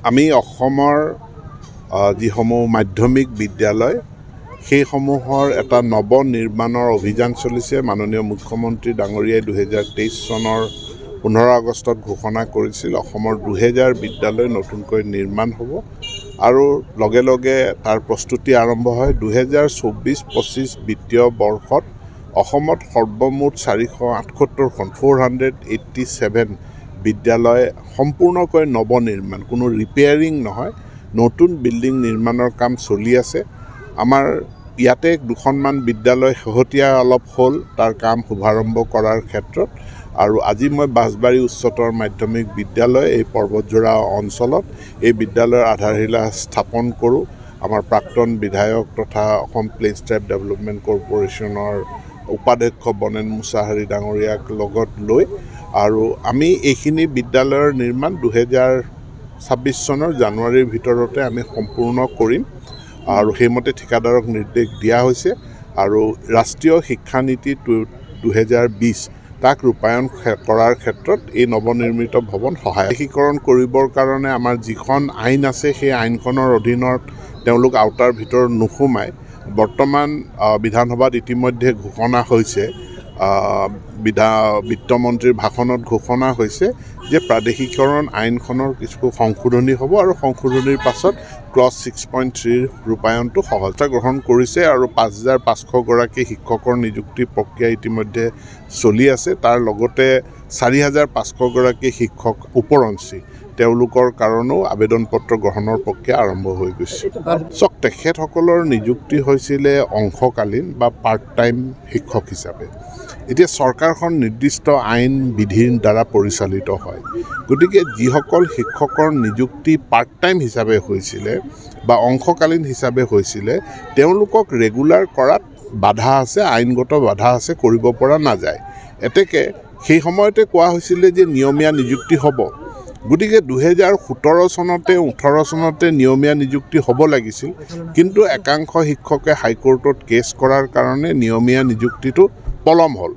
আমি অসমৰ যিসমূহ মাধ্যমিক বিদ্যালয় সেইসমূহৰ এটা নৱ নিৰ্মাণৰ অভিযান চলিছে। মাননীয় মুখ্যমন্ত্ৰী ডাঙৰীয়াই 2023 চনৰ 15 আগষ্টত ঘোষণা কৰিছিল অসমৰ 2000 বিদ্যালয় নতুনকৈ নিৰ্মাণ হ'ব আৰু লগে লগে তাৰ প্ৰস্তুতি আৰম্ভ হয়। 2024-25 বিত্তীয় বৰ্ষত অসমত সৰ্বমুঠ 478খন 487 বিদ্যালয় সম্পূৰ্ণকৈ নৱ নিৰ্মাণ, কোনো ৰিপেয়াৰিং নহয়, নতুন বিল্ডিং নিৰ্মাণৰ কাম চলি আছে। আমাৰ ইয়াতে দুখনমান বিদ্যালয় শেহতীয়া অলপ হ'ল তাৰ কাম শুভাৰম্ভ কৰাৰ ক্ষেত্ৰত। আৰু আজি মই বাঁশবাৰী উচ্চতৰ মাধ্যমিক বিদ্যালয় এই পৰ্বতজোৰা অঞ্চলত এই বিদ্যালয়ৰ আধাৰশিলা স্থাপন কৰোঁ। আমাৰ প্ৰাক্তন বিধায়ক তথা অসম প্লেইনছ ট্ৰাইব ডেভেলপমেণ্ট কৰ্পোৰেশ্যনৰ উপাধ্যক্ষ বনেন মুছাহাৰী ডাঙৰীয়াক লগত লৈ আৰু আমি এইখিনি বিদ্যালয়ৰ নিৰ্মাণ 2026 চনৰ জানুৱাৰীৰ ভিতৰতে আমি সম্পূৰ্ণ কৰিম আৰু সেইমতে ঠিকাদাৰক নিৰ্দেশ দিয়া হৈছে। আৰু ৰাষ্ট্ৰীয় শিক্ষানীতি 2020 তাক ৰূপায়ণ কৰাৰ ক্ষেত্ৰত এই নৱনিৰ্মিত ভৱন সহায়কীকৰণ কৰিবৰ কাৰণে আমাৰ যিখন আইন আছে সেই আইনখনৰ অধীনত তেওঁলোক আওতাৰ ভিতৰত নোসোমায়। বৰ্তমান বিধানসভাত ইতিমধ্যে ঘোষণা হৈছে, বিত্তমন্ত্ৰীৰ ভাষণত ঘোষণা হৈছে যে প্ৰাদেশিকৰণ আইনখনৰ কিছু সংশোধনী হ'ব আৰু সংশোধনীৰ পাছত ক্লজ 6.3 ৰূপায়ণটো সহজতা গ্ৰহণ কৰিছে আৰু 5500 গৰাকী শিক্ষকৰ নিযুক্তি প্ৰক্ৰিয়া ইতিমধ্যে চলি আছে। তাৰ লগতে 4500 গৰাকী শিক্ষক ওপৰঞ্চি তেওঁলোকৰ কাৰণেও আবেদন পত্ৰ গ্ৰহণৰ প্ৰক্ৰিয়া আৰম্ভ হৈ গৈছে। তেখেতসকলৰ নিযুক্তি হৈছিলে অংশকালীন বা পাৰ্ট টাইম শিক্ষক হিচাপে। এতিয়া চৰকাৰখন নিৰ্দিষ্ট আইন বিধিৰ দ্বাৰা পৰিচালিত হয়, গতিকে যিসকল শিক্ষকৰ নিযুক্তি পাৰ্ট টাইম হিচাপে হৈছিলে বা অংশকালীন হিচাপে হৈছিলে তেওঁলোকক ৰেগুলাৰ কৰাত বাধা আছে, আইনগত বাধা আছে, কৰিব পৰা নাযায়। এতেকে সেই সময়তে কোৱা হৈছিলে যে নিয়মীয়া নিযুক্তি হ'ব। গতিকে 2017 চনতে 18 চনতে নিয়মীয়া নিযুক্তি হ'ব লাগিছিল, কিন্তু একাংশ শিক্ষকে হাইকোৰ্টত কেছ কৰাৰ কাৰণে নিয়মীয়া নিযুক্তিটো পলম হ'ল।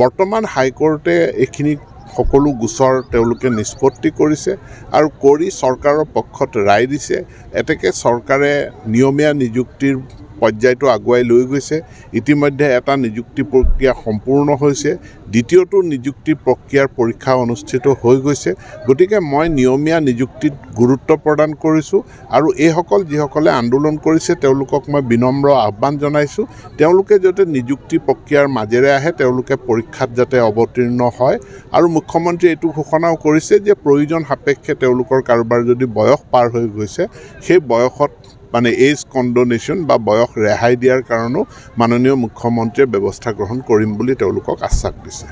বৰ্তমান হাইকোৰ্টে এইখিনি সকলো গোচৰ তেওঁলোকে নিষ্পত্তি কৰিছে আৰু কৰি চৰকাৰৰ পক্ষত ৰায় দিছে। এতেকে চৰকাৰে নিয়মীয়া নিযুক্তিৰ পৰ্যায়টো আগুৱাই লৈ গৈছে। ইতিমধ্যে এটা নিযুক্তি প্ৰক্ৰিয়া সম্পূৰ্ণ হৈছে, দ্বিতীয়টো নিযুক্তি প্ৰক্ৰিয়াৰ পৰীক্ষা অনুষ্ঠিত হৈ গৈছে। গতিকে মই নিয়মীয়া নিযুক্তিত গুৰুত্ব প্ৰদান কৰিছোঁ আৰু এইসকল যিসকলে আন্দোলন কৰিছে তেওঁলোকক মই বিনম্ৰ আহ্বান জনাইছোঁ, তেওঁলোকে যাতে নিযুক্তি প্ৰক্ৰিয়াৰ মাজেৰে আহে, তেওঁলোকে পৰীক্ষাত যাতে অৱতীৰ্ণ হয়। আৰু মুখ্যমন্ত্ৰীয়ে এইটো ঘোষণাও কৰিছে যে প্ৰয়োজন সাপেক্ষে তেওঁলোকৰ কাৰোবাৰ যদি বয়স পাৰ হৈ গৈছে সেই বয়সত এজ কণ্ডনেশ্যন বা বয়স ৰেহাই দিয়াৰ কাৰণেও মাননীয় মুখ্যমন্ত্ৰীয়ে ব্যৱস্থা গ্ৰহণ কৰিম বুলি তেওঁলোকক আশ্বাস দিছে।